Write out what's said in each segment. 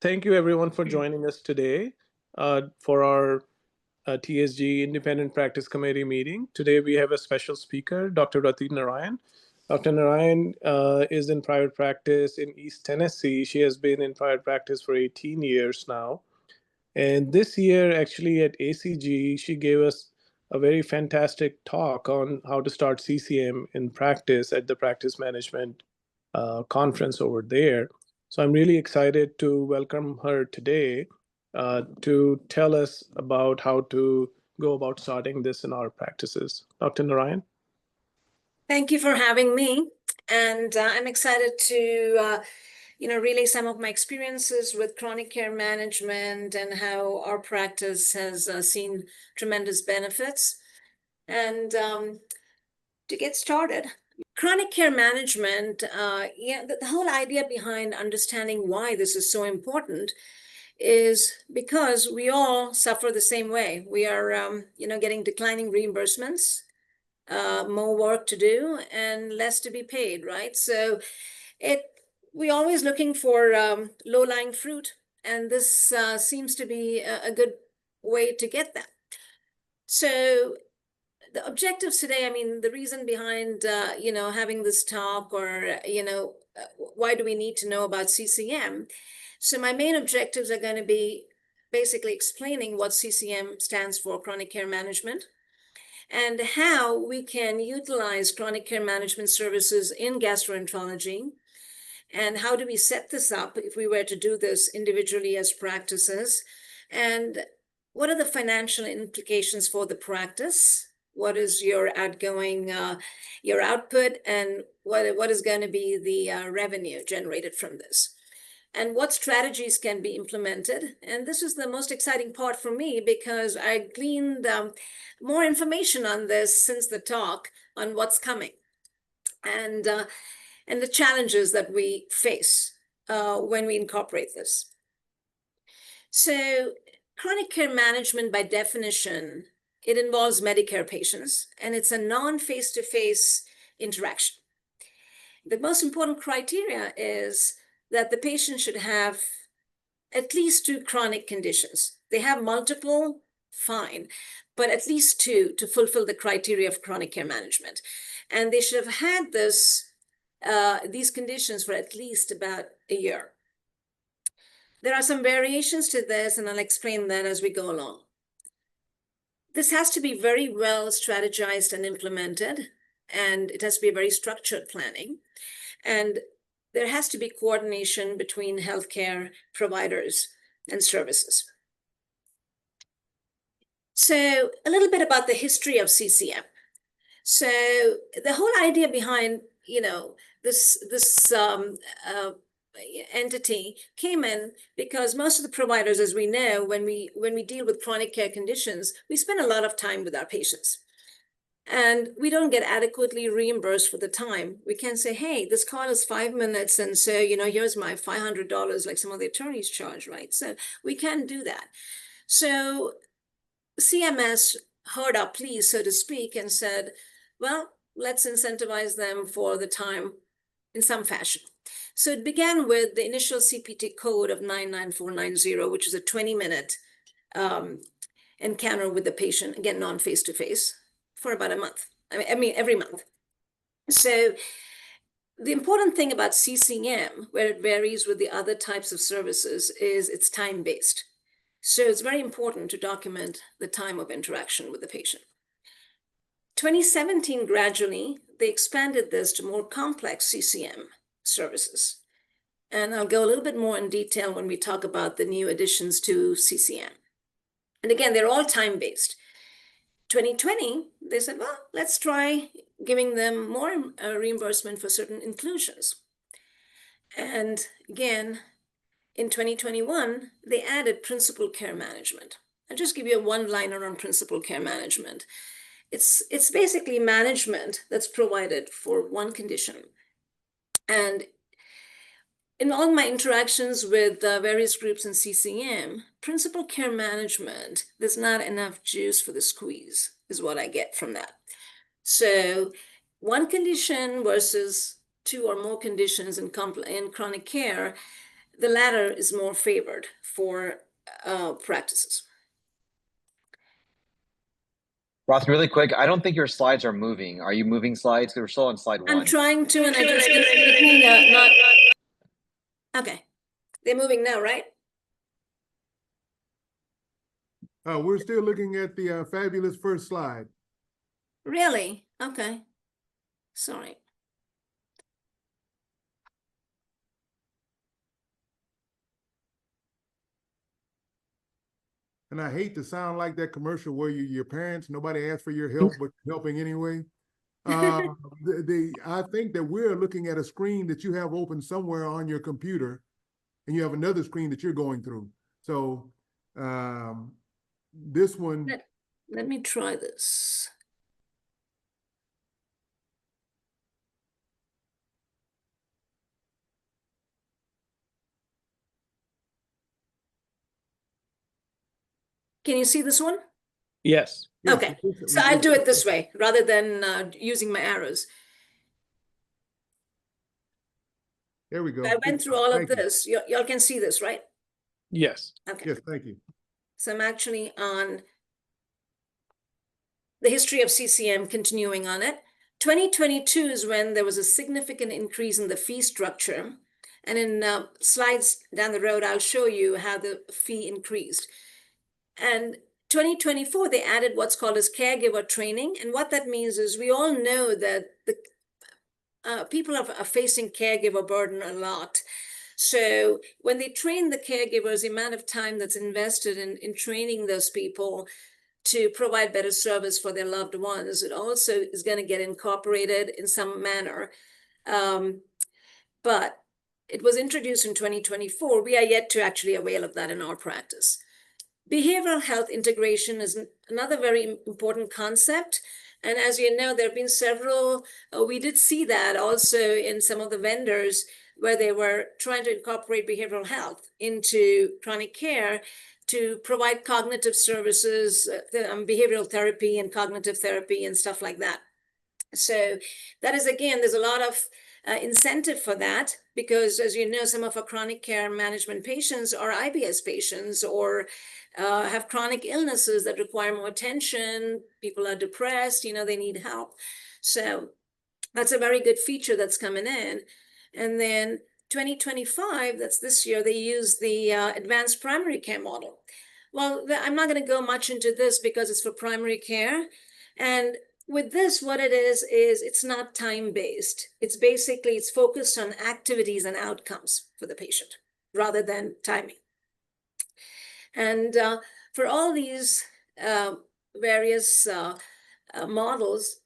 Thank you everyone for joining us today for our TSGE Independent Practice Committee meeting. Today we have a special speaker, Dr. Rathi Narayan. Dr. Narayan is in private practice in East Tennessee. She has been in private practice for 18 years now. And this year, actually at ACG, she gave us a very fantastic talk on how to start CCM in practice at the practice management conference over there. So I'm really excited to welcome her today to tell us about how to go about starting this in our practices. Dr. Narayan? Thank you for having me. And I'm excited to relay some of my experiences with chronic care management and how our practice has seen tremendous benefits. And to get started, chronic care management, the whole idea behind understanding why this is so important is because we all suffer the same way. We are, getting declining reimbursements, more work to do, and less to be paid, right? So we're always looking for low-lying fruit, and this seems to be a good way to get that. So the objectives today, the reason behind, having this talk or, why do we need to know about CCM? So my main objectives are going to be basically explaining what CCM stands for, chronic care management, and how we can utilize chronic care management services in gastroenterology, and how do we set this up if we were to do this individually as practices, and what are the financial implications for the practice? What is your outgoing, your output, and what is going to be the revenue generated from this? And what strategies can be implemented. And this is the most exciting part for me because I gleaned more information on this since the talk on what's coming and the challenges that we face when we incorporate this. So chronic care management, by definition, it involves Medicare patients, and it's a non-face-to-face interaction. The most important criteria is that the patient should have at least 2 chronic conditions. They have multiple, fine, but at least 2 to fulfill the criteria of chronic care management. And they should have had these conditions for at least about a year. There are some variations to this, and I'll explain that as we go along. This has to be very well strategized and implemented, and it has to be a very structured planning. And there has to be coordination between healthcare providers and services. So a little bit about the history of CCM. So the whole idea behind, this entity came in because most of the providers, as we know, when we deal with chronic care conditions, we spend a lot of time with our patients. And we don't get adequately reimbursed for the time. We can say, hey, this call is 5 minutes, and so, here's my $500, like some of the attorneys charge, right? So we can't do that. So CMS heard our pleas, so to speak, and said, well, let's incentivize them for the time in some fashion. So it began with the initial CPT code of 99490, which is a 20-minute encounter with the patient, again, non-face-to-face, for about a month. Every month. So the important thing about CCM, where it varies with the other types of services, is it's time-based. So it's very important to document the time of interaction with the patient. 2017, gradually, they expanded this to more complex CCM services. And I'll go a little bit more in detail when we talk about the new additions to CCM. And again, they're all time-based. 2020, they said, well, let's try giving them more reimbursement for certain inclusions. And again, in 2021, they added principal care management. I'll just give you a one-liner on principal care management. It's basically management that's provided for one condition. And in all my interactions with various groups in CCM, principal care management, there's not enough juice for the squeeze, is what I get from that. So one condition versus 2 or more conditions in chronic care, the latter is more favored for practices. Roth, really quick, I don't think your slides are moving. Are you moving slides? Because we're still on slide 1. I'm trying to, and I just not. Okay, they're moving now, right? We're still looking at the fabulous first slide. Really? Okay. Sorry. And I hate to sound like that commercial where your parents, nobody asked for your help, but helping anyway. I think that we're looking at a screen that you have open somewhere on your computer, and you have another screen that you're going through. So this one. Let me try this. Can you see this one? Yes. Okay, so I'll do it this way rather than using my arrows. There we go. I went through all of this. Y'all can see this, right? Yes. Okay. Yes, thank you. So I'm actually on the history of CCM, continuing on it. 2022 is when there was a significant increase in the fee structure. And in slides down the road, I'll show you how the fee increased. And 2024, they added what's called as caregiver training. And what that means is we all know that the people are facing caregiver burden a lot. So when they train the caregivers, the amount of time that's invested in training those people to provide better service for their loved ones, it also is going to get incorporated in some manner. But it was introduced in 2024. We are yet to actually avail of that in our practice. Behavioral health integration is another very important concept. And as you know, there have been several, we did see that also in some of the vendors where they were trying to incorporate behavioral health into chronic care to provide cognitive services, behavioral therapy and cognitive therapy and stuff like that. So that is, again, there's a lot of incentive for that because, as you know, some of our chronic care management patients are IBS patients or have chronic illnesses that require more attention. People are depressed, they need help. So that's a very good feature that's coming in. And then 2025, that's this year, they use the advanced primary care model. Well, I'm not going to go much into this because it's for primary care. And with this, what it is it's not time-based. It's focused on activities and outcomes for the patient rather than timing. And for all these various models,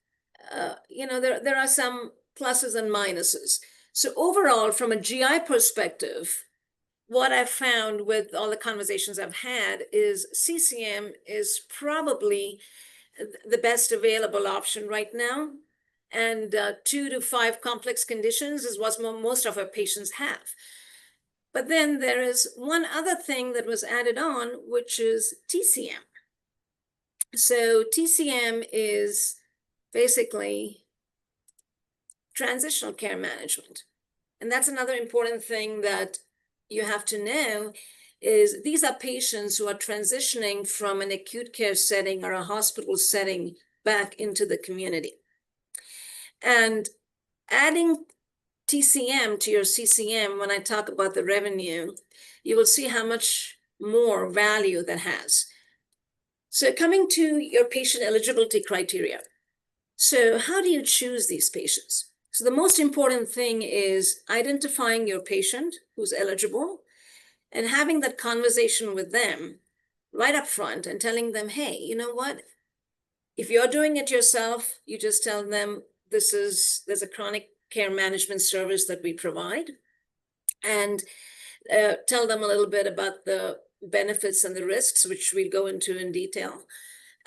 there are some pluses and minuses. So overall, from a GI perspective, what I've found with all the conversations I've had is CCM is probably the best available option right now. And 2 to 5 complex conditions is what most of our patients have. But then there is one other thing that was added on, which is TCM. So TCM is basically transitional care management. And that's another important thing that you have to know is these are patients who are transitioning from an acute care setting or a hospital setting back into the community. And adding TCM to your CCM, when I talk about the revenue, you will see how much more value that has. So coming to your patient eligibility criteria. So how do you choose these patients? So the most important thing is identifying your patient who's eligible and having that conversation with them right up front and telling them, hey, you know what? If you're doing it yourself, you just tell them there's a chronic care management service that we provide, and tell them a little bit about the benefits and the risks, which we'll go into in detail,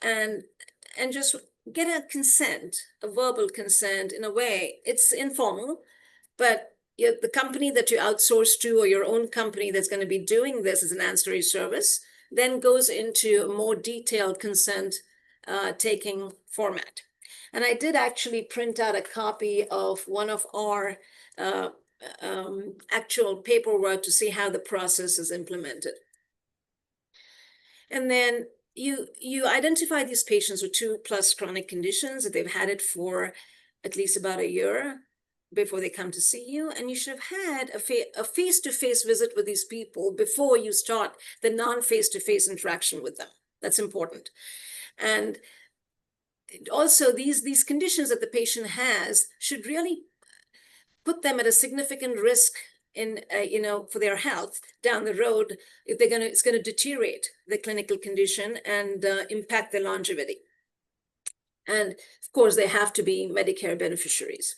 and just get a verbal consent. In a way, it's informal, but the company that you outsource to or your own company that's going to be doing this as an ancillary service then goes into a more detailed consent taking format. And I did actually print out a copy of one of our actual paperwork to see how the process is implemented. And then you identify these patients with 2+ chronic conditions, that they've had it for at least about a year before they come to see you. And you should have had a face-to-face visit with these people before you start the non-face-to-face interaction with them. That's important. And also, these conditions that the patient has should really put them at a significant risk in, for their health down the road if it's going to deteriorate the clinical condition and impact their longevity. And of course, they have to be Medicare beneficiaries.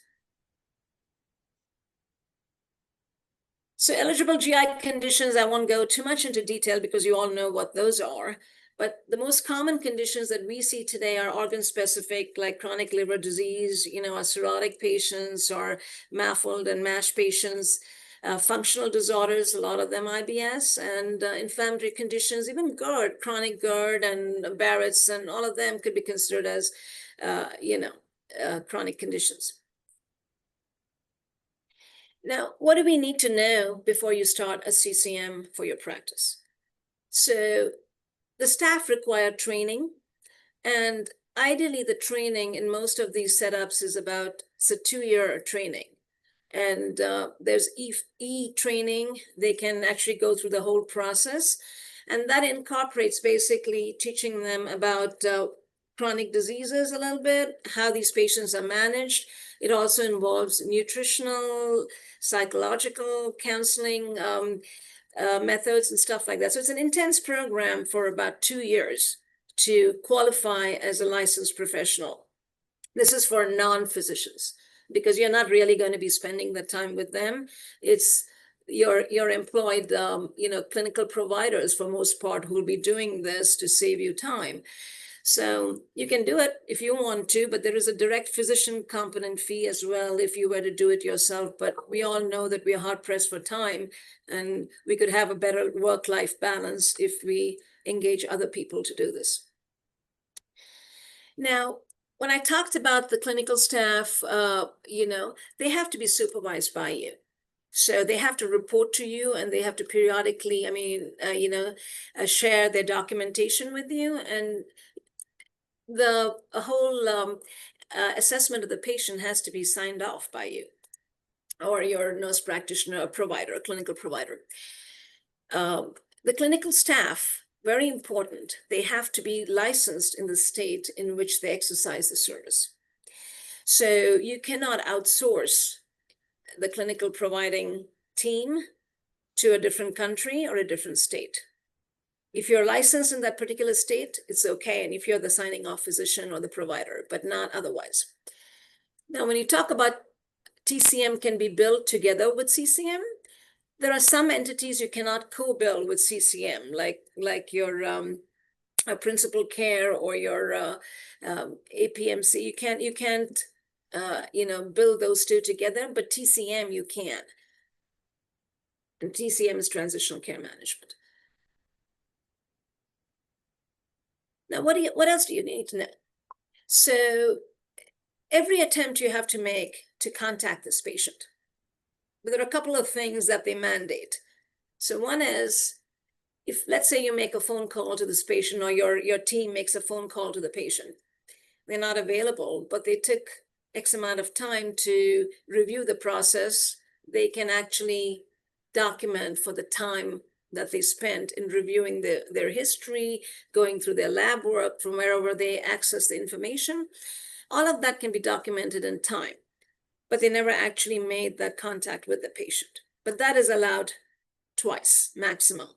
So eligible GI conditions, I won't go too much into detail because you all know what those are. But the most common conditions that we see today are organ-specific, like chronic liver disease, our cirrhotic patients, or MAFLD and MASH patients, functional disorders, a lot of them IBS, and inflammatory conditions, even GERD, chronic GERD and Barrett's, and all of them could be considered as, chronic conditions. Now, what do we need to know before you start a CCM for your practice? So the staff require training, and ideally the training in most of these setups is it's a 2-year training. And there's e-training. They can actually go through the whole process. And that incorporates basically teaching them about chronic diseases a little bit, how these patients are managed. It also involves nutritional, psychological counseling methods and stuff like that. So it's an intense program for about 2 years to qualify as a licensed professional. This is for non-physicians, because you're not really going to be spending the time with them. It's your employed, clinical providers for most part who will be doing this to save you time. So you can do it if you want to, but there is a direct physician component fee as well if you were to do it yourself. But we all know that we are hard pressed for time, and we could have a better work-life balance if we engage other people to do this. Now, when I talked about the clinical staff, they have to be supervised by you. So they have to report to you, and they have to periodically, share their documentation with you. And the whole assessment of the patient has to be signed off by you or your nurse practitioner, provider, clinical provider. The clinical staff, very important, they have to be licensed in the state in which they exercise the service. So you cannot outsource the clinical providing team to a different country or a different state. If you're licensed in that particular state, it's okay. And if you're the signing off physician or the provider, but not otherwise. Now, when you talk about TCM can be billed together with CCM, there are some entities you cannot co-bill with CCM, like your principal care or your APMC. You can't bill those two together, but TCM you can. And TCM is transitional care management. Now, what else do you need to know? So every attempt you have to make to contact this patient, but there are a couple of things that they mandate. So one is, if let's say you make a phone call to this patient, or your team makes a phone call to the patient, they're not available, but they took X amount of time to review the process, they can actually document for the time that they spent in reviewing their history, going through their lab work from wherever they access the information. All of that can be documented in time, but they never actually made that contact with the patient. But that is allowed twice, maximum.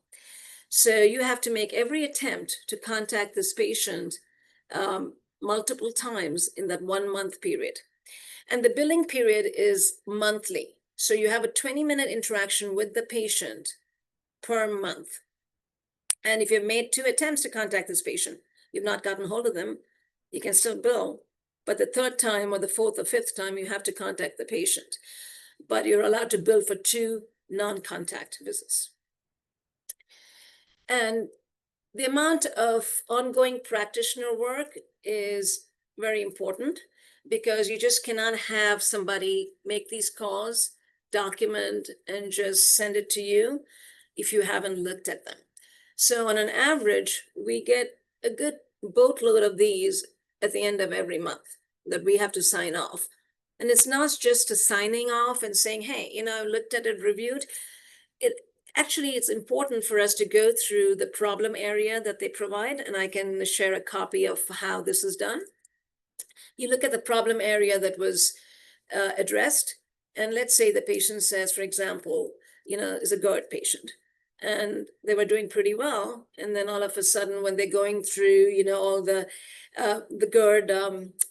So you have to make every attempt to contact this patient multiple times in that 1 month period. And the billing period is monthly. So you have a 20-minute interaction with the patient per month. And if you've made 2 attempts to contact this patient, you've not gotten hold of them, you can still bill. But the 3rd time or the 4th or 5th time, you have to contact the patient. But you're allowed to bill for 2 non-contact visits. And the amount of ongoing practitioner work is very important, because you just cannot have somebody make these calls, document and just send it to you if you haven't looked at them. So on an average, we get a good boatload of these at the end of every month that we have to sign off. And it's not just a signing off and saying, hey, I looked at it, reviewed. It's important for us to go through the problem area that they provide, and I can share a copy of how this is done. You look at the problem area that was addressed, and let's say the patient says, for example, is a GERD patient, and they were doing pretty well, and then all of a sudden, when they're going through, all the GERD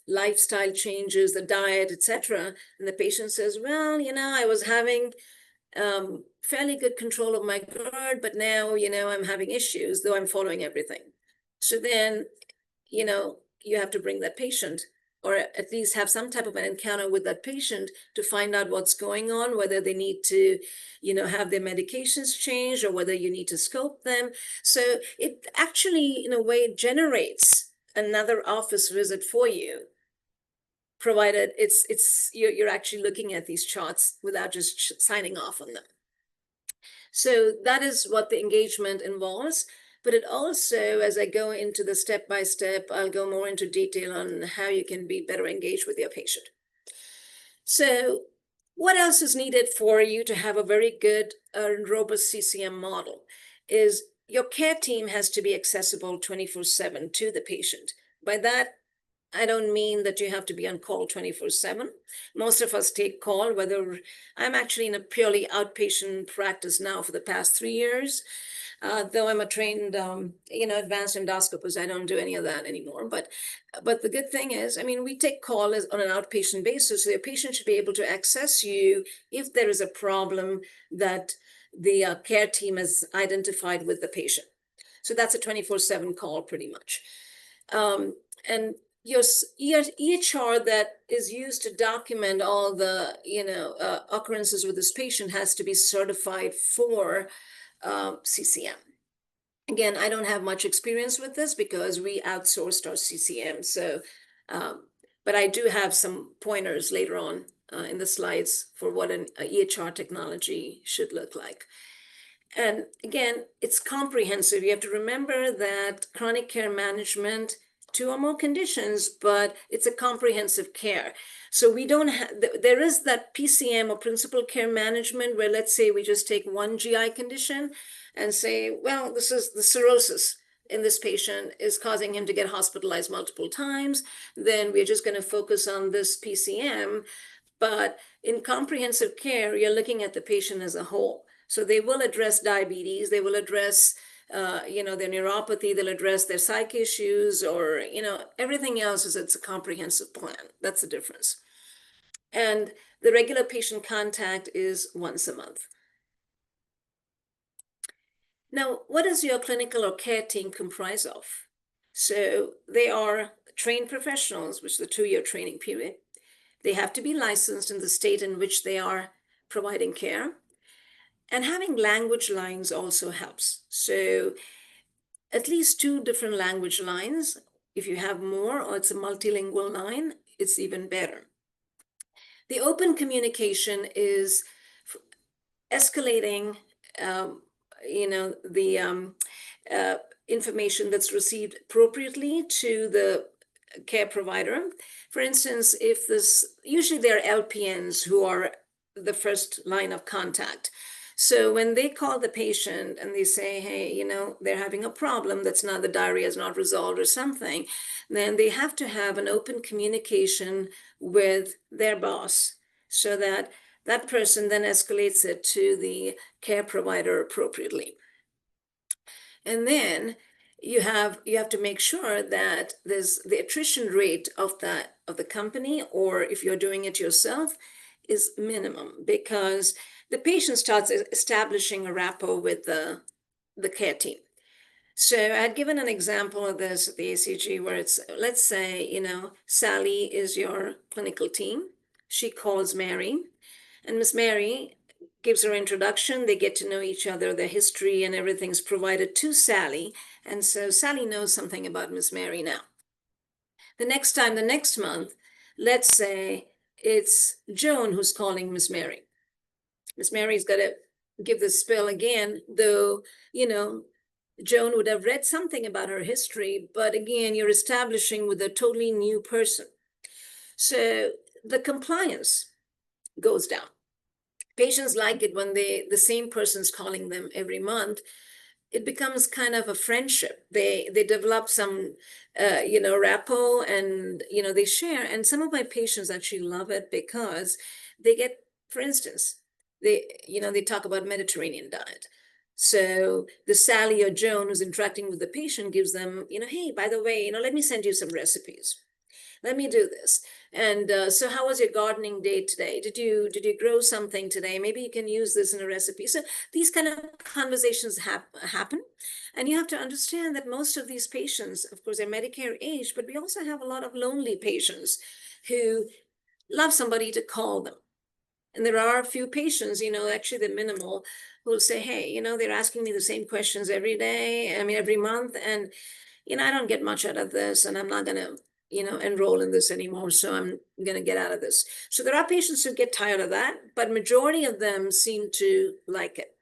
lifestyle changes, the diet, etc., and the patient says, well, I was having fairly good control of my GERD, but now, I'm having issues, though I'm following everything. So then, you have to bring that patient, or at least have some type of an encounter with that patient to find out what's going on, whether they need to, have their medications changed, or whether you need to scope them. So it actually, in a way, generates another office visit for you, provided you're actually looking at these charts without just signing off on them. So that is what the engagement involves. But it also, as I go into the step-by-step, I'll go more into detail on how you can be better engaged with your patient. So what else is needed for you to have a very good and robust CCM model is your care team has to be accessible 24/7 to the patient. By that, I don't mean that you have to be on call 24/7. Most of us take call, whether I'm actually in a purely outpatient practice now for the past 3 years. Though I'm a trained, advanced endoscopist, I don't do any of that anymore. But the good thing is, we take call on an outpatient basis. So the patient should be able to access you if there is a problem that the care team has identified with the patient. So that's a 24/7 call pretty much. And your EHR that is used to document all the occurrences with this patient has to be certified for CCM. Again, I don't have much experience with this because we outsourced our CCM. So, but I do have some pointers later on in the slides for what an EHR technology should look like. And again, it's comprehensive. You have to remember that chronic care management, 2 or more conditions, but it's a comprehensive care. So we don't have, there is that PCM or principal care management where, let's say we just take one GI condition and say, well, this is the cirrhosis in this patient is causing him to get hospitalized multiple times. Then we're just going to focus on this PCM. But in comprehensive care, you're looking at the patient as a whole. So they will address diabetes, they will address their neuropathy, they'll address their psych issues, or, everything else it's a comprehensive plan. That's the difference. And the regular patient contact is once a month. Now, what does your clinical or care team comprise of? So they are trained professionals, which is the 2-year training period. They have to be licensed in the state in which they are providing care. And having language lines also helps. So at least 2 different language lines. If you have more, or it's a multilingual line, it's even better. The open communication is escalating, the information that's received appropriately to the care provider. For instance, usually there are LPNs who are the first line of contact. So when they call the patient and they say, hey, they're having a problem, the diarrhea is not resolved or something, then they have to have an open communication with their boss so that that person then escalates it to the care provider appropriately. And then you have to make sure that there's the attrition rate of the company, or if you're doing it yourself, is minimum, because the patient starts establishing a rapport with the care team. So I had given an example of this at the ACG where it's, let's say, Sally is your clinical team. She calls Mary, and Miss Mary gives her introduction. They get to know each other, their history and everything's provided to Sally. And so Sally knows something about Miss Mary now. The next month, let's say it's Joan who's calling Miss Mary. Miss Mary's got to give the spill again, though, Joan would have read something about her history, but again, you're establishing with a totally new person. So the compliance goes down. Patients like it when the same person's calling them every month. It becomes kind of a friendship. They develop some, rapport, and, they share. And some of my patients actually love it because they get, for instance, they talk about Mediterranean diet. So the Sally or Joan who's interacting with the patient gives them, hey, by the way, let me send you some recipes. Let me do this. And so how was your gardening day today? Did you grow something today? Maybe you can use this in a recipe. So these kind of conversations happen. And you have to understand that most of these patients, of course, are Medicare age, but we also have a lot of lonely patients who love somebody to call them. And there are a few patients, actually they're minimal, who will say, hey, they're asking me the same questions every day, every month. And, I don't get much out of this, and I'm not going to enroll in this anymore. So I'm going to get out of this. So there are patients who get tired of that, but majority of them seem to like it.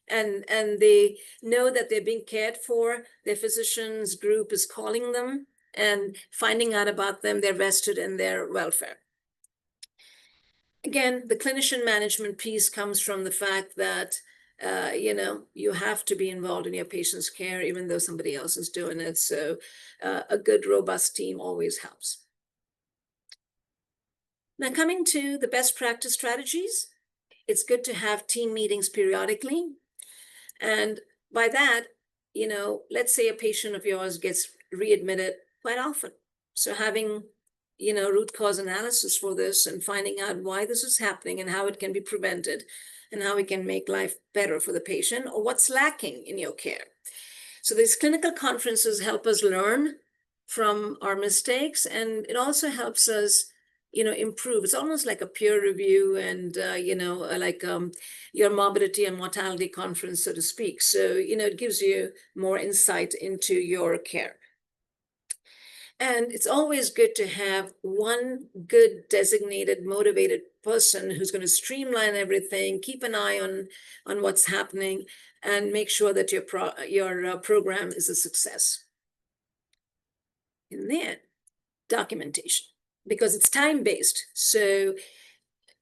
And they know that they're being cared for. Their physicians group is calling them and finding out about them. They're vested in their welfare. Again, the clinician management piece comes from the fact that you have to be involved in your patient's care, even though somebody else is doing it. So a good, robust team always helps. Now, coming to the best practice strategies, it's good to have team meetings periodically. And by that, let's say a patient of yours gets readmitted quite often. So having root cause analysis for this and finding out why this is happening and how it can be prevented and how we can make life better for the patient, or what's lacking in your care. So these clinical conferences help us learn from our mistakes, and it also helps us, improve. It's almost like a peer review and, like your morbidity and mortality conference, so to speak. So, it gives you more insight into your care. And it's always good to have one good designated, motivated person who's going to streamline everything, keep an eye on what's happening, and make sure that your program is a success. And then documentation, because it's time-based. So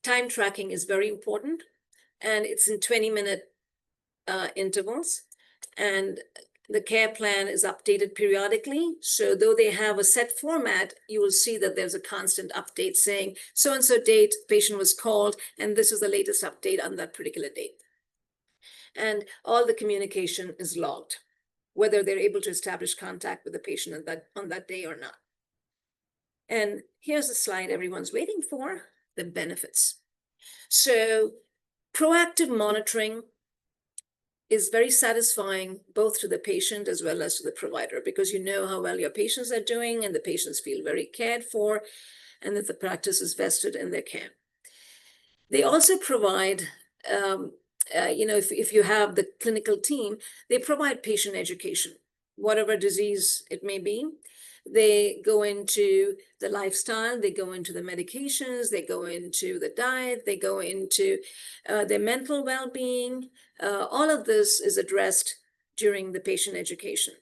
time tracking is very important, and it's in 20-minute intervals. And the care plan is updated periodically. So though they have a set format, you will see that there's a constant update saying so-and-so date, patient was called, and this is the latest update on that particular date. And all the communication is logged, whether they're able to establish contact with the patient on that day or not. And here's the slide everyone's waiting for, the benefits. So proactive monitoring is very satisfying both to the patient as well as to the provider, because you know how well your patients are doing and the patients feel very cared for and that the practice is vested in their care. They also provide, if you have the clinical team, they provide patient education, whatever disease it may be. They go into the lifestyle, they go into the medications, they go into the diet, they go into their mental well-being. All of this is addressed during the patient education.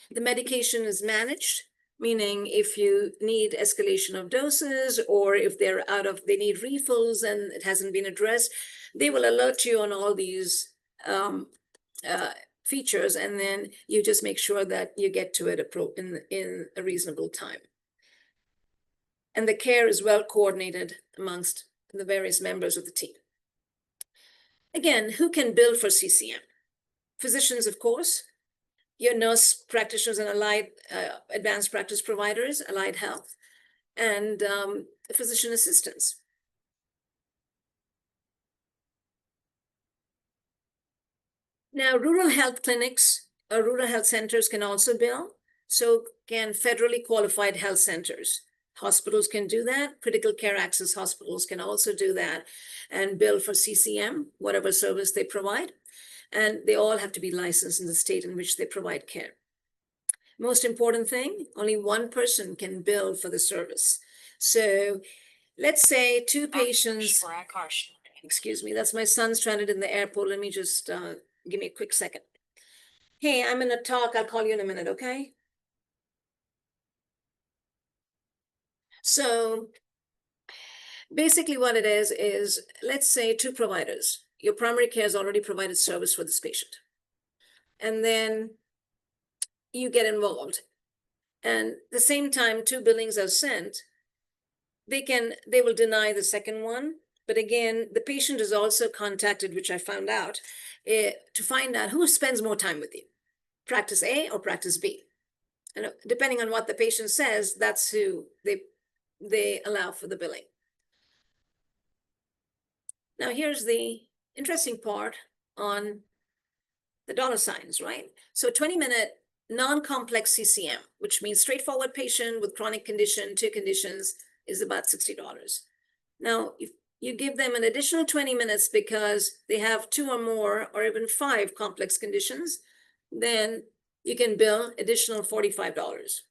The medication is managed, meaning if you need escalation of doses, or if they need refills and it hasn't been addressed, they will alert you on all these features, and then you just make sure that you get to it in a reasonable time. And the care is well coordinated amongst the various members of the team. Again, who can bill for CCM? Physicians, of course, your nurse practitioners and allied advanced practice providers, allied health, and physician assistants. Now, rural health clinics or rural health centers can also bill. So can federally qualified health centers. Hospitals can do that. Critical care access hospitals can also do that and bill for CCM, whatever service they provide. And they all have to be licensed in the state in which they provide care. Most important thing, only one person can bill for the service. So let's say two patients Excuse me, that's my son stranded in the airport. Let me just give me a quick second. Hey, I'm in a talk. I'll call you in a minute, okay? So basically what it is let's say two providers. Your primary care has already provided service for this patient. And then you get involved. And the same time, two billings are sent, they will deny the second one. But again, the patient is also contacted, which I found out, to find out who spends more time with you, practice A or practice B. And depending on what the patient says, that's who they allow for the billing. Now, here's the interesting part on the dollar signs, right? So 20-minute non-complex CCM, which means straightforward patient with chronic condition, two conditions, is about $60. Now, if you give them an additional 20 minutes because they have two or more or even 5 complex conditions, then you can bill additional $45.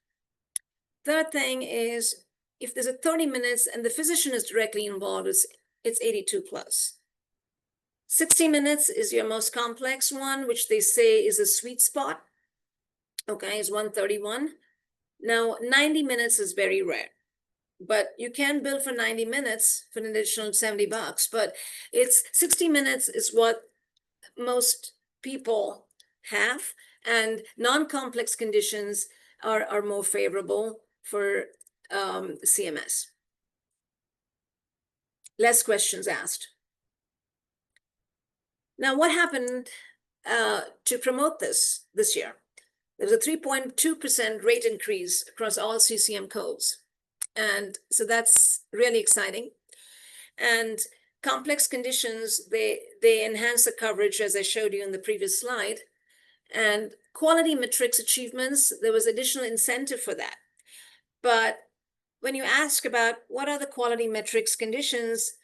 Third thing is, if there's a 30 minutes and the physician is directly involved, it's 82 plus. 60 minutes is your most complex one, which they say is a sweet spot. Okay, is 131. Now, 90 minutes is very rare, but you can bill for 90 minutes for an additional $70, but it's 60 minutes is what most people have, and non-complex conditions are more favorable for CMS. Less questions asked. Now, what happened to promote this year? There was a 3.2% rate increase across all CCM codes. And so that's really exciting. And complex conditions, they enhance the coverage, as I showed you in the previous slide. And quality metrics achievements, there was additional incentive for that. But when you ask about what are the quality metrics conditions,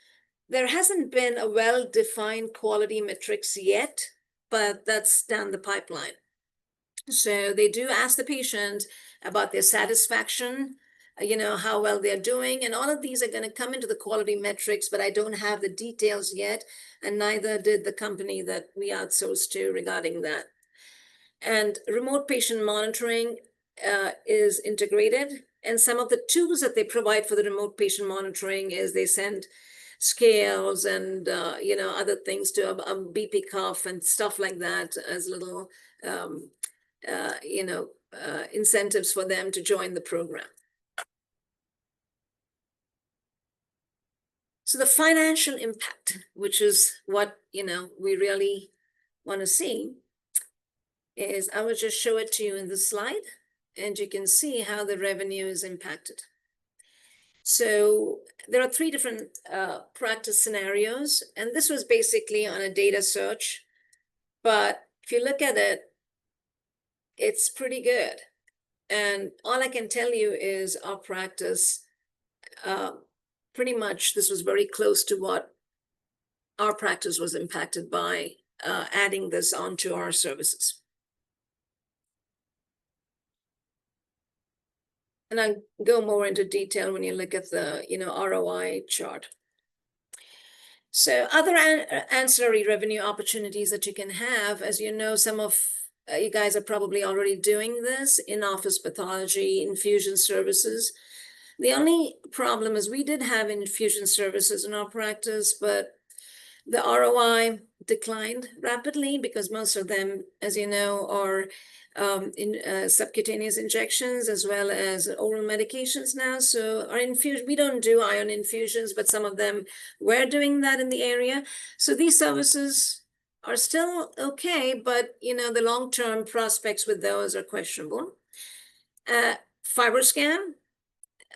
there hasn't been a well-defined quality metrics yet, but that's down the pipeline. So they do ask the patient about their satisfaction, how well they're doing, and all of these are going to come into the quality metrics, but I don't have the details yet, and neither did the company that we outsourced to regarding that. And remote patient monitoring is integrated, and some of the tools that they provide for the remote patient monitoring is they send scales and other things to a BP cuff and stuff like that as little incentives for them to join the program. So the financial impact, which is what we really want to see, is I will just show it to you in the slide, and you can see how the revenue is impacted. So there are 3 different practice scenarios, and this was basically on a data search. But if you look at it, it's pretty good. And all I can tell you is our practice, pretty much this was very close to what our practice was impacted by adding this onto our services. And I'll go more into detail when you look at the ROI chart. So other ancillary revenue opportunities that you can have, as you know, some of you guys are probably already doing this, in-office pathology, infusion services. The only problem is we did have infusion services in our practice, but the ROI declined rapidly because most of them, as you know, are subcutaneous injections as well as oral medications now. So our infusion, we don't do iron infusions, but some of them were doing that in the area. So these services are still okay, but the long-term prospects with those are questionable. FibroScan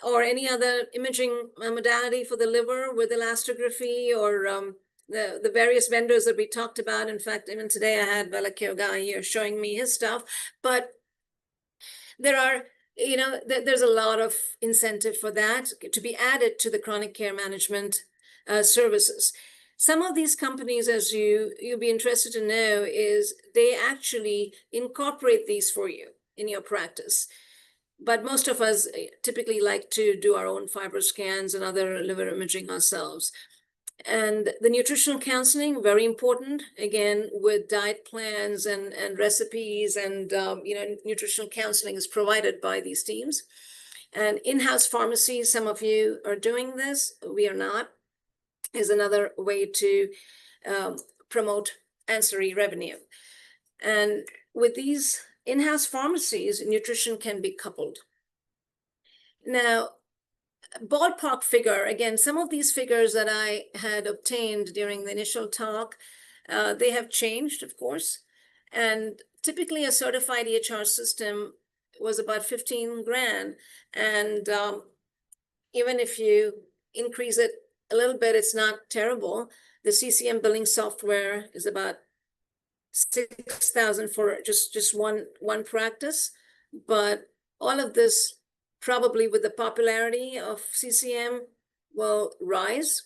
or any other imaging modality for the liver with elastography or the various vendors that we talked about. In fact, even today I had Valakio guy here showing me his stuff, but there are, there's a lot of incentive for that to be added to the chronic care management services. Some of these companies, as you'll be interested to know, is they actually incorporate these for you in your practice. But most of us typically like to do our own FibroScans and other liver imaging ourselves. And the nutritional counseling, very important, again, with diet plans and recipes and, nutritional counseling is provided by these teams. And in-house pharmacies, some of you are doing this, we are not, is another way to promote ancillary revenue. And with these in-house pharmacies, nutrition can be coupled. Now, ballpark figure, again, some of these figures that I had obtained during the initial talk, they have changed, of course. And typically a certified EHR system was about 15 grand. And even if you increase it a little bit, it's not terrible. The CCM billing software is about 6,000 for just one practice. But all of this, probably with the popularity of CCM, will rise.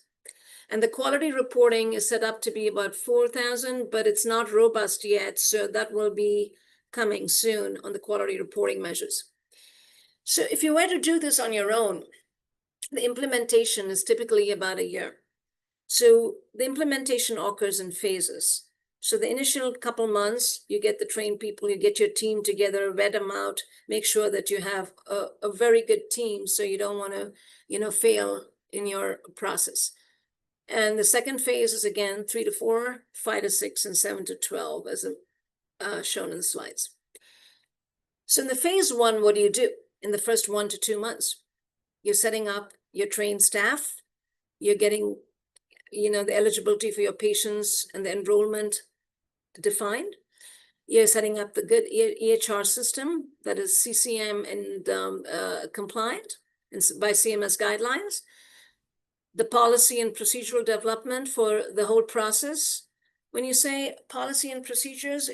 And the quality reporting is set up to be about 4,000, but it's not robust yet. So that will be coming soon on the quality reporting measures. So if you were to do this on your own, the implementation is typically about a year. So the implementation occurs in phases. So the initial couple months, you get the trained people, you get your team together, vet them out, make sure that you have a very good team, so you don't want to, fail in your process. And the second phase is, again, 3 to 4, 5 to 6, and 7 to 12, as shown in the slides. So in the phase one, what do you do in the first 1 to 2 months? You're setting up your trained staff, you're getting the eligibility for your patients and the enrollment defined. You're setting up the good EHR system that is CCM and compliant by CMS guidelines. The policy and procedural development for the whole process. When you say policy and procedures,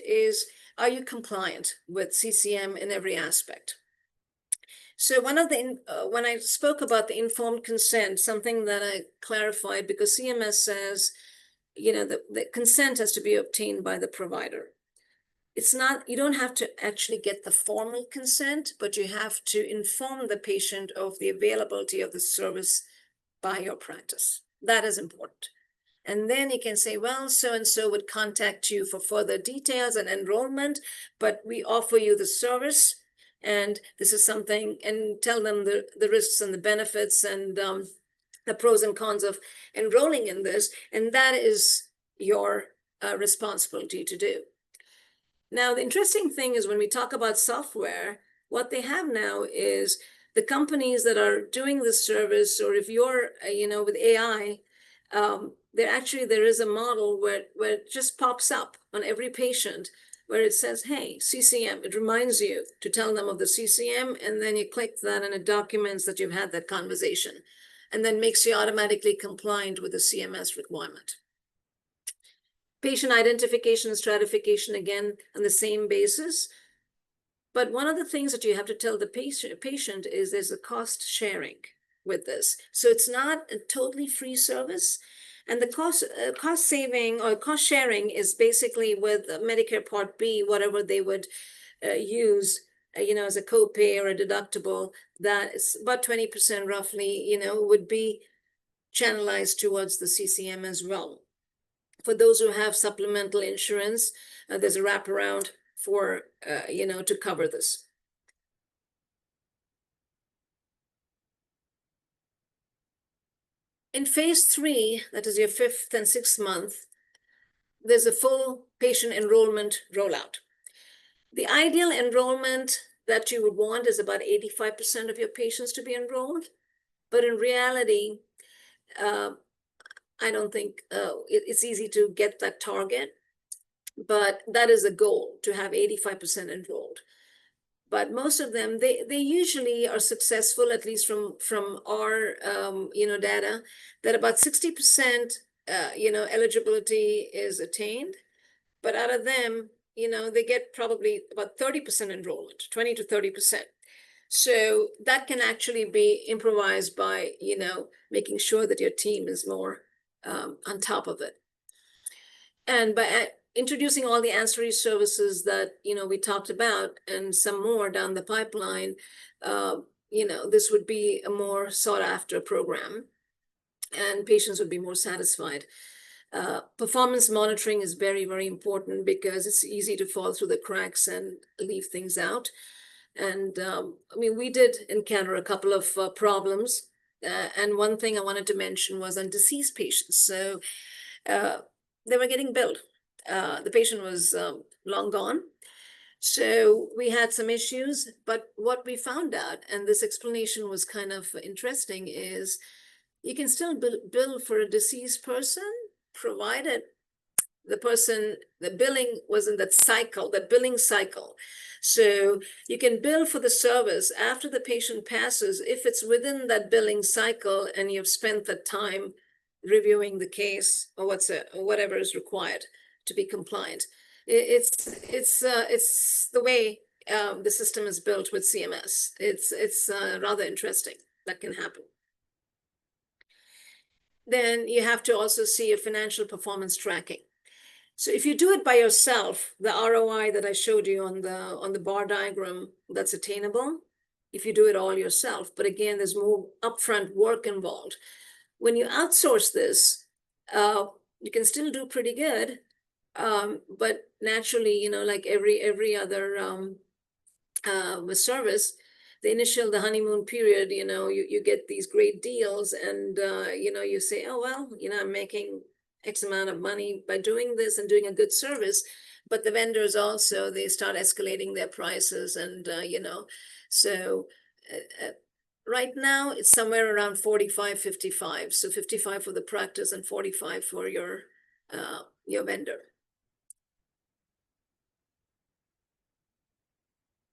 are you compliant with CCM in every aspect? So one of the, when I spoke about the informed consent, something that I clarified, because CMS says, the consent has to be obtained by the provider. It's not, you don't have to actually get the formal consent, but you have to inform the patient of the availability of the service by your practice. That is important. And then you can say, well, so-and-so would contact you for further details and enrollment, but we offer you the service. And this is something, and tell them the risks and the benefits and the pros and cons of enrolling in this. And that is your responsibility to do. Now, the interesting thing is when we talk about software, what they have now is the companies that are doing this service, or if you're, with AI, there is a model where it just pops up on every patient where it says, hey, CCM, it reminds you to tell them of the CCM, and then you click that and it documents that you've had that conversation, and then makes you automatically compliant with the CMS requirement. Patient identification and stratification, again, on the same basis. But one of the things that you have to tell the patient is there's a cost sharing with this. So it's not a totally free service. And the cost saving or cost sharing is basically with Medicare Part B, whatever they would use, as a copay or a deductible, that is about 20% roughly, would be channelized towards the CCM as well. For those who have supplemental insurance, there's a wraparound for, to cover this. In phase 3, that is your 5th and 6th month, there's a full patient enrollment rollout. The ideal enrollment that you would want is about 85% of your patients to be enrolled. But in reality, I don't think it's easy to get that target. But that is a goal, to have 85% enrolled. But most of them, they usually are successful, at least from our data, that about 60% eligibility is attained. But out of them, they get probably about 30% enrollment, 20 to 30%. So that can actually be improvised by making sure that your team is more on top of it. And by introducing all the ancillary services that we talked about, and some more down the pipeline, this would be a more sought after program. and patients would be more satisfied. Performance monitoring is very, very important because it's easy to fall through the cracks and leave things out. And I mean, we did encounter a couple of problems. And one thing I wanted to mention was on deceased patients. So they were getting billed. The patient was long gone. So we had some issues, but what we found out, and this explanation was kind of interesting, is you can still bill for a deceased person, provided the billing was in that cycle, that billing cycle. So you can bill for the service after the patient passes if it's within that billing cycle and you've spent the time reviewing the case or whatever is required to be compliant. It's the way the system is built with CMS. It's rather interesting that can happen. Then you have to also see your financial performance tracking. So if you do it by yourself, the ROI that I showed you on the bar diagram, that's attainable if you do it all yourself. But again, there's more upfront work involved. When you outsource this, you can still do pretty good. But naturally, like every other service, the honeymoon period, you get these great deals and, you say, oh, well, I'm making X amount of money by doing this and doing a good service. But the vendors also, they start escalating their prices and, so right now it's somewhere around 45, 55. So 55 for the practice and 45 for your vendor.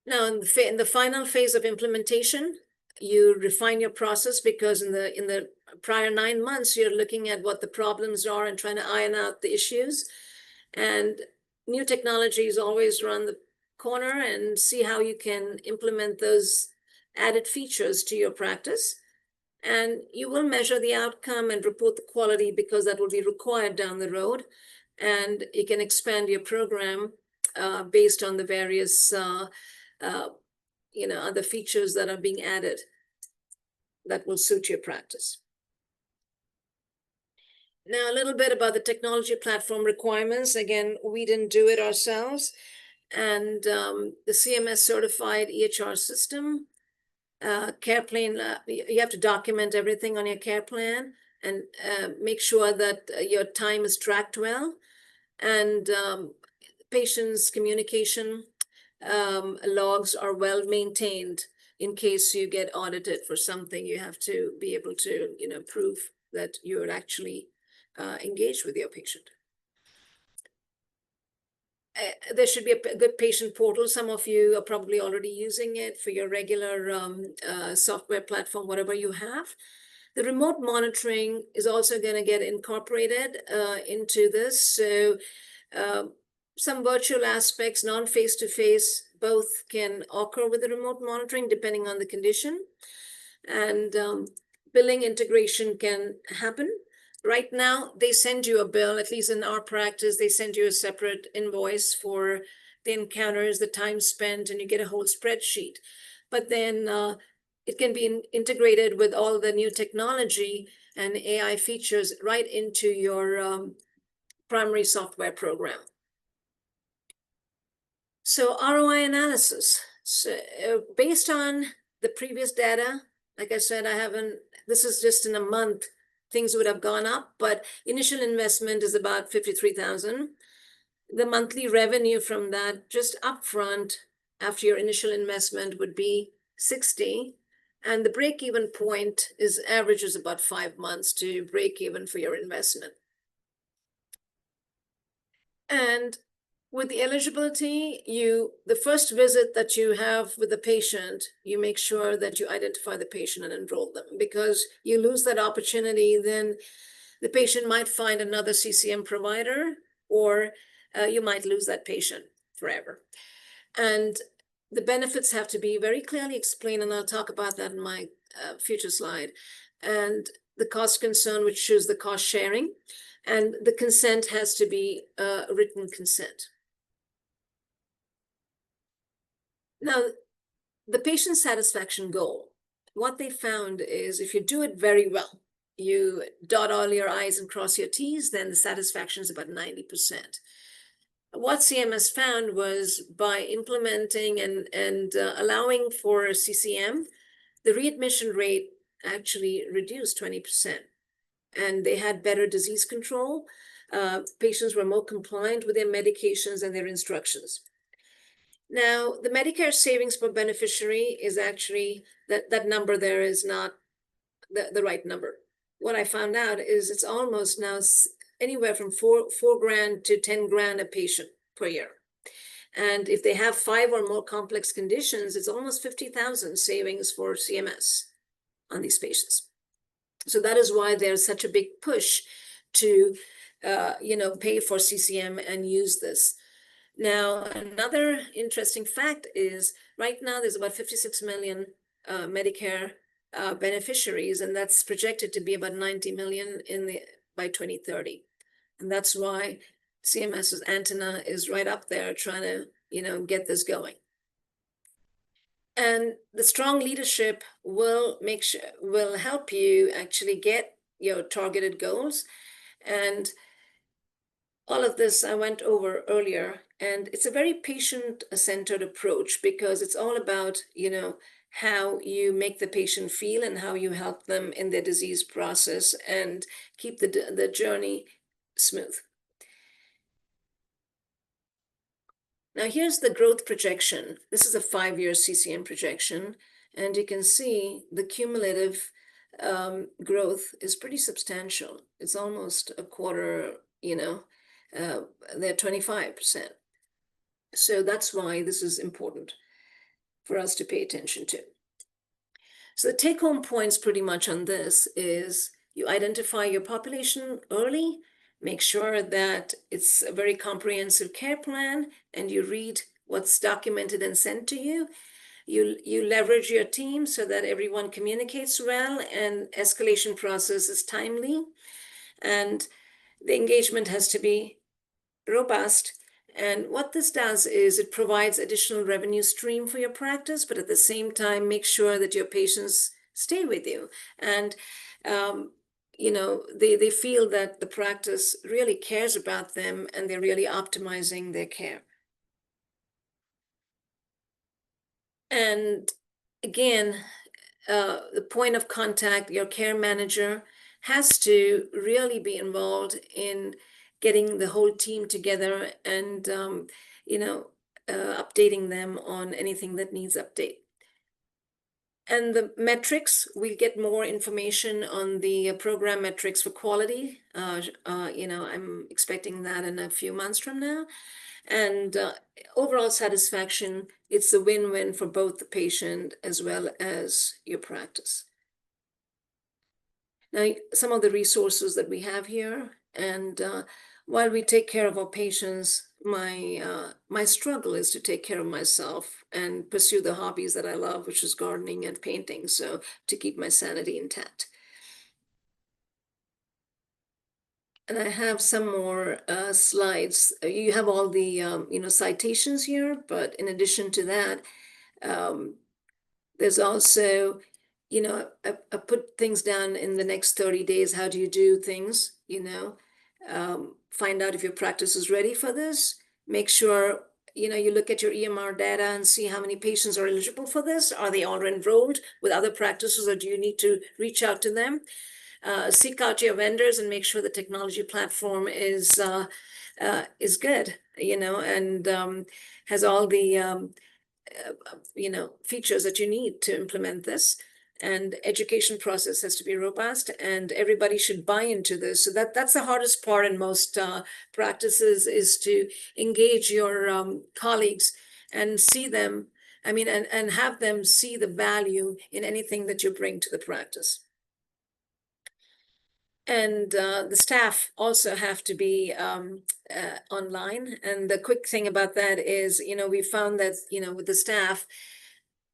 Now, in the final phase of implementation, you refine your process because in the prior 9 months, you're looking at what the problems are and trying to iron out the issues. And new technologies always run the corner and see how you can implement those added features to your practice. And you will measure the outcome and report the quality because that will be required down the road. And you can expand your program based on the various other features that are being added that will suit your practice. Now, a little bit about the technology platform requirements. Again, we didn't do it ourselves. And the CMS certified EHR system, care plan, you have to document everything on your care plan and make sure that your time is tracked well. And patients' communication logs are well maintained. In case you get audited for something, you have to be able to, prove that you're actually engaged with your patient. There should be a good patient portal. Some of you are probably already using it for your regular software platform, whatever you have. The remote monitoring is also going to get incorporated into this. So some virtual aspects, non-face-to-face, both can occur with the remote monitoring depending on the condition. And billing integration can happen. Right now, they send you a bill, at least in our practice, they send you a separate invoice for the encounters, the time spent, and you get a whole spreadsheet. But then it can be integrated with all the new technology and AI features right into your primary software program. So ROI analysis. So based on the previous data, like I said, this is just in a month, things would have gone up, but initial investment is about 53,000. The monthly revenue from that just upfront after your initial investment would be 60. And the break-even point averages about 5 months to break even for your investment. And with the eligibility, the first visit that you have with the patient, you make sure that you identify the patient and enroll them, because you lose that opportunity, then the patient might find another CCM provider, or you might lose that patient forever. And the benefits have to be very clearly explained, and I'll talk about that in my future slide. And the cost concern, which shows the cost sharing, and the consent has to be written consent. Now, the patient satisfaction goal, what they found is if you do it very well, you dot all your I's and cross your T's, then the satisfaction is about 90%. What CMS found was by implementing and allowing for CCM, the readmission rate actually reduced 20%. And they had better disease control. Patients were more compliant with their medications and their instructions. Now, the Medicare savings per beneficiary is actually, that number there is not the right number. What I found out is it's almost now anywhere from four grand to 10 grand a patient per year. And if they have 5 or more complex conditions, it's almost 50,000 savings for CMS on these patients. So that is why there's such a big push to, pay for CCM and use this. Now, another interesting fact is right now there's about 56 million Medicare beneficiaries, and that's projected to be about 90 million by 2030. And that's why CMS's antenna is right up there trying to, get this going. And the strong leadership will help you actually get your targeted goals. And all of this I went over earlier, and it's a very patient-centered approach because it's all about, how you make the patient feel and how you help them in their disease process and keep the journey smooth. Now here's the growth projection. This is a 5-year CCM projection, and you can see the cumulative growth is pretty substantial. It's almost a quarter, they're 25%. So that's why this is important for us to pay attention to. So the take-home points pretty much on this is you identify your population early, make sure that it's a very comprehensive care plan, and you read what's documented and sent to you. You leverage your team so that everyone communicates well and escalation process is timely. And the engagement has to be robust. And what this does is it provides additional revenue stream for your practice, but at the same time, make sure that your patients stay with you. And, they feel that the practice really cares about them and they're really optimizing their care. And again, the point of contact, your care manager, has to really be involved in getting the whole team together and, updating them on anything that needs update. And the metrics, we get more information on the program metrics for quality. I'm expecting that in a few months from now. And overall satisfaction, it's a win-win for both the patient as well as your practice. Now, some of the resources that we have here, and while we take care of our patients, my struggle is to take care of myself and pursue the hobbies that I love, which is gardening and painting, so to keep my sanity intact. And I have some more slides. You have all the citations here, but in addition to that, there's also, I put things down in the next 30 days. How do you do things? Find out if your practice is ready for this. Make sure, you look at your EMR data and see how many patients are eligible for this. Are they all enrolled with other practices, or do you need to reach out to them? Seek out your vendors and make sure the technology platform is good, and has all the features that you need to implement this. And education process has to be robust, and everybody should buy into this. So that's the hardest part in most practices, is to engage your colleagues and see them, and have them see the value in anything that you bring to the practice. And the staff also have to be online. And the quick thing about that is, we found that, with the staff,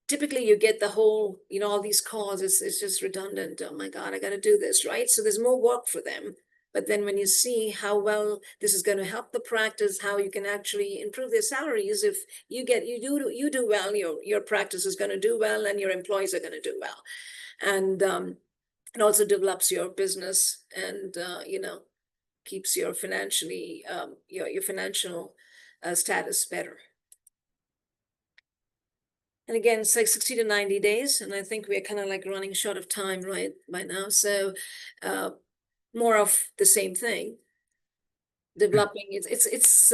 typically you get the whole, all these calls, it's just redundant. Oh my God, I got to do this, right? So there's more work for them. But then when you see how well this is going to help the practice, how you can actually improve their salaries, if you do well, your practice is going to do well and your employees are going to do well. And It also develops your business and, keeps your financially, your financial status better. And again, it's like 60 to 90 days. And I think we're kind of like running short of time right by now. So more of the same thing. Developing, it's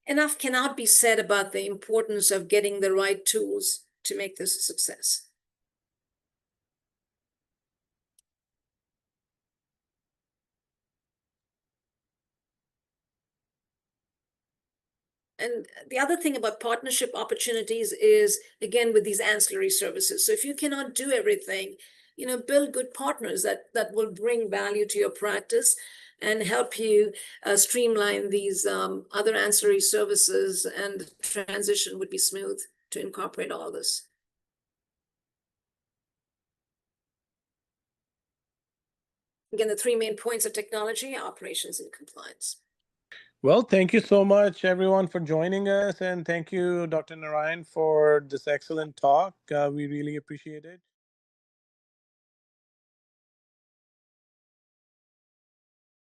enough cannot be said about the importance of getting the right tools to make this a success. And the other thing about partnership opportunities is, again, with these ancillary services. So if you cannot do everything, build good partners that will bring value to your practice and help you streamline these other ancillary services, and transition would be smooth to incorporate all this. Again, the three main points of technology: operations and compliance. Well, thank you so much, everyone, for joining us. And thank you, Dr. Narayan, for this excellent talk. We really appreciate it.